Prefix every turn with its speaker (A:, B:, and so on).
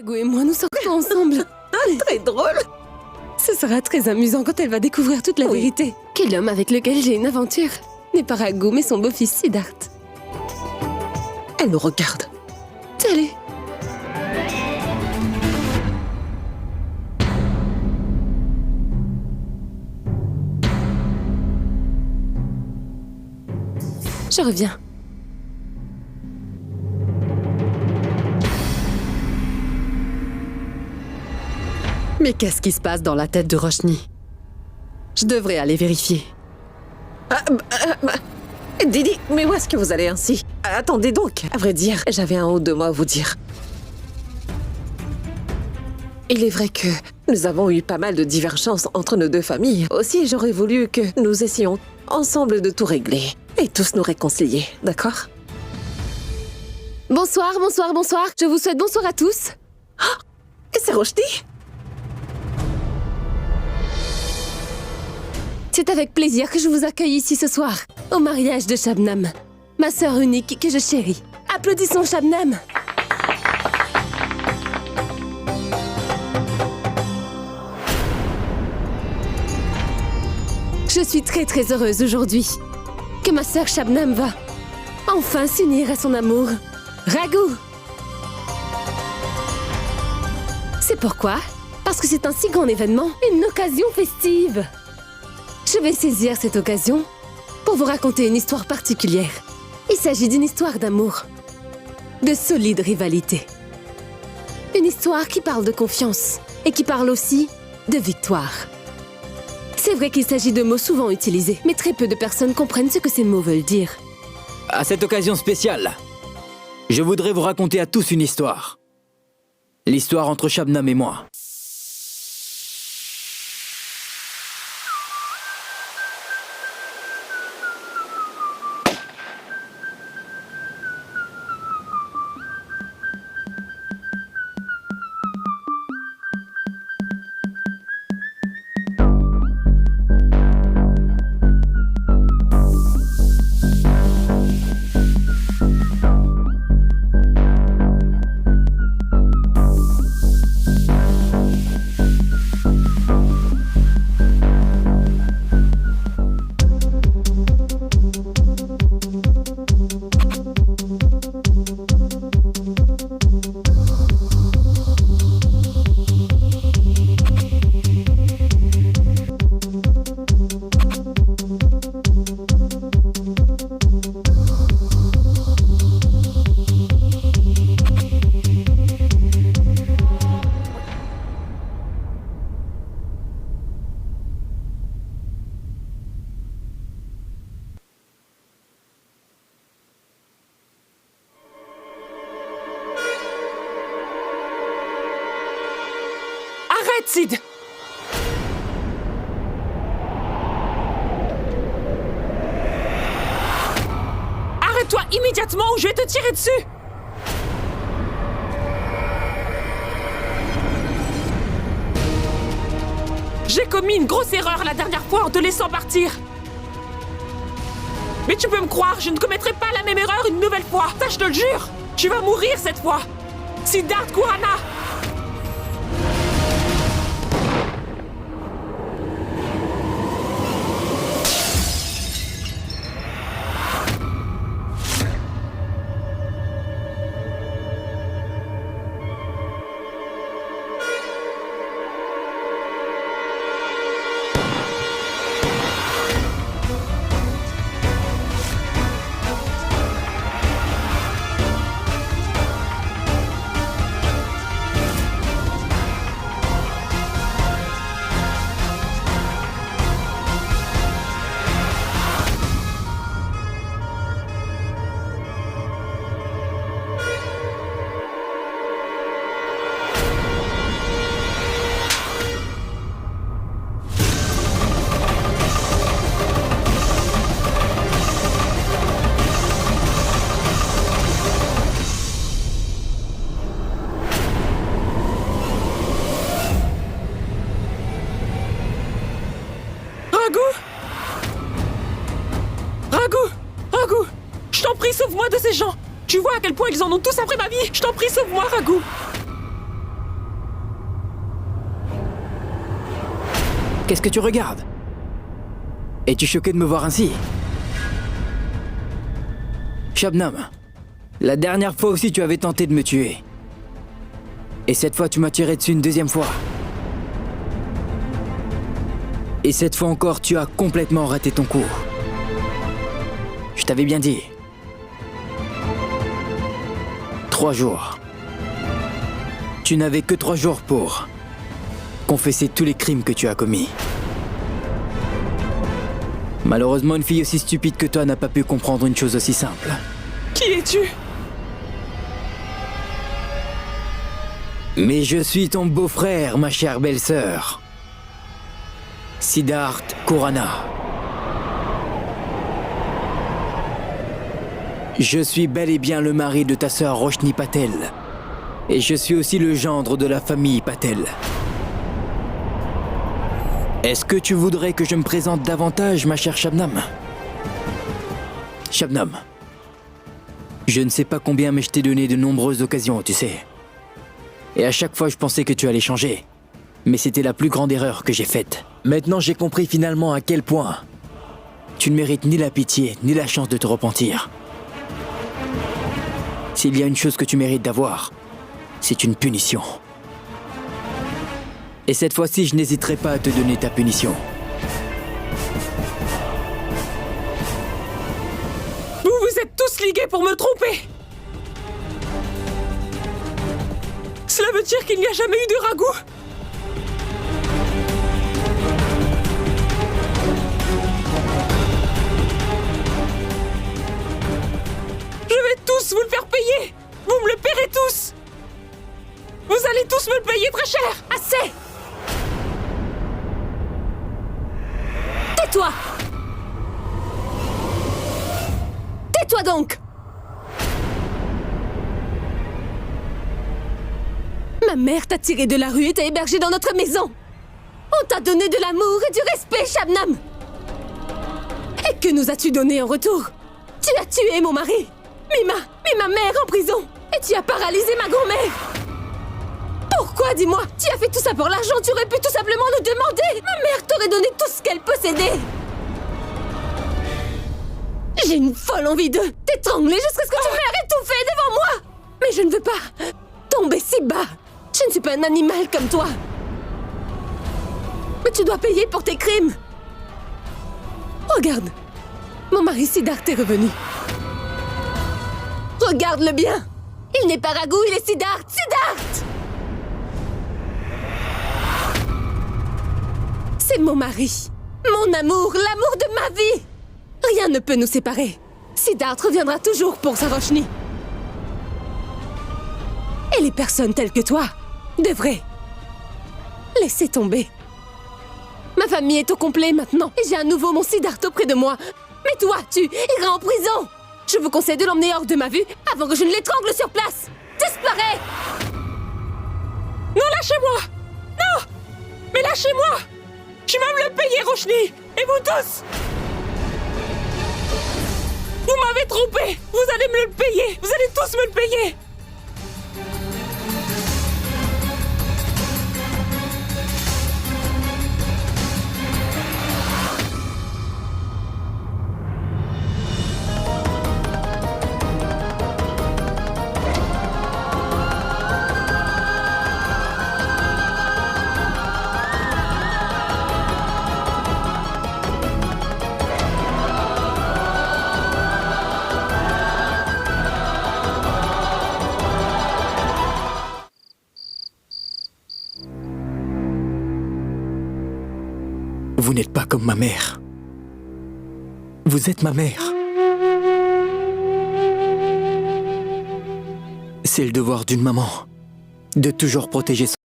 A: Rago et moi, nous sortons ensemble.
B: Très drôle.
A: Ce sera très amusant quand elle va découvrir toute la vérité. Que l'homme avec lequel j'ai une aventure n'est pas Rago, mais son beau-fils Siddharth.
B: Elle nous regarde.
A: Salut. Je reviens.
C: Mais qu'est-ce qui se passe dans la tête de Roshni? Je devrais aller vérifier.
B: Didi, mais où est-ce que vous allez ainsi? Attendez donc. À vrai dire, j'avais un ou deux mots à vous dire. Il est vrai que nous avons eu pas mal de divergences entre nos deux familles. Aussi, j'aurais voulu que nous essayons ensemble de tout régler et tous nous réconcilier, d'accord?
A: Bonsoir, bonsoir, bonsoir. Je vous souhaite bonsoir à tous.
B: Et c'est Roshni?
A: C'est avec plaisir que je vous accueille ici ce soir, au mariage de Shabnam, ma sœur unique que je chéris. Applaudissons Shabnam. Je suis très heureuse aujourd'hui que ma sœur Shabnam va enfin s'unir à son amour, Rago. C'est pourquoi? Parce que c'est un si grand événement, une occasion festive. Je vais saisir cette occasion pour vous raconter une histoire particulière. Il s'agit d'une histoire d'amour, de solide rivalité. Une histoire qui parle de confiance et qui parle aussi de victoire. C'est vrai qu'il s'agit de mots souvent utilisés, mais très peu de personnes comprennent ce que ces mots veulent dire.
D: À cette occasion spéciale, je voudrais vous raconter à tous une histoire. L'histoire entre Shabnam et moi.
E: Arrête, Sid! Arrête-toi immédiatement ou je vais te tirer dessus! J'ai commis une grosse erreur la dernière fois en te laissant partir. Mais tu peux me croire, je ne commettrai pas la même erreur une nouvelle fois. Ça, je te le jure! Tu vas mourir cette fois! Siddharth Kurana! Rago! Je t'en prie, sauve-moi de ces gens! Tu vois à quel point ils en ont tous après ma vie! Je t'en prie, sauve-moi, Rago!
D: Qu'est-ce que tu regardes? Es-tu choqué de me voir ainsi? Shabnam, la dernière fois aussi tu avais tenté de me tuer. Et cette fois tu m'as tiré dessus une deuxième fois. Et cette fois encore tu as complètement raté ton coup. Je t'avais bien dit. 3 jours. Tu n'avais que 3 jours pour confesser tous les crimes que tu as commis. Malheureusement, une fille aussi stupide que toi n'a pas pu comprendre une chose aussi simple.
E: Qui es-tu?
D: Mais je suis ton beau-frère, ma chère belle-sœur. Siddharth Khurana. Je suis bel et bien le mari de ta sœur Roshni Patel. Et je suis aussi le gendre de la famille Patel. Est-ce que tu voudrais que je me présente davantage, ma chère Shabnam? Shabnam, je ne sais pas combien, mais je t'ai donné de nombreuses occasions, tu sais. Et à chaque fois, je pensais que tu allais changer. Mais c'était la plus grande erreur que j'ai faite. Maintenant, j'ai compris finalement à quel point tu ne mérites ni la pitié, ni la chance de te repentir. S'il y a une chose que tu mérites d'avoir, c'est une punition. Et cette fois-ci, je n'hésiterai pas à te donner ta punition.
E: Vous êtes tous ligués pour me tromper. Cela veut dire qu'il n'y a jamais eu de ragoût. Je vais tous vous le faire payer. Vous me le paierez tous. Vous allez tous me le payer très cher.
A: Assez! Tais-toi! Tais-toi donc! Ma mère t'a tiré de la rue et t'a hébergé dans notre maison. On t'a donné de l'amour et du respect, Shabnam. Et que nous as-tu donné en retour? Tu as tué mon mari, mis ma mère en prison, et tu as paralysé ma grand-mère. Pourquoi, dis-moi? Tu as fait tout ça pour l'argent, tu aurais pu tout simplement nous demander. Ma mère t'aurait donné tout ce qu'elle possédait. J'ai une folle envie de t'étrangler jusqu'à ce que tu meurs étouffé devant moi. Mais je ne veux pas tomber si bas. Je ne suis pas un animal comme toi. Mais tu dois payer pour tes crimes. Regarde, mon mari Siddharth est revenu. Regarde-le bien. Il n'est pas Raghu, il est Siddharth. Siddharth! C'est mon mari, mon amour, l'amour de ma vie. Rien ne peut nous séparer. Siddharth reviendra toujours pour sa Roshni. Et les personnes telles que toi devraient laisser tomber. Ma famille est au complet maintenant et j'ai à nouveau mon Siddharth auprès de moi. Mais toi, tu iras en prison. Je vous conseille de l'emmener hors de ma vue avant que je ne l'étrangle sur place. Disparais!
E: Non, lâchez-moi! Non! Mais lâchez-moi! Je vais me le payer, Roshni! Et vous tous! Vous m'avez trompé! Vous allez me le payer! Vous allez tous me le payer!
D: Vous n'êtes pas comme ma mère. Vous êtes ma mère. C'est le devoir d'une maman de toujours protéger son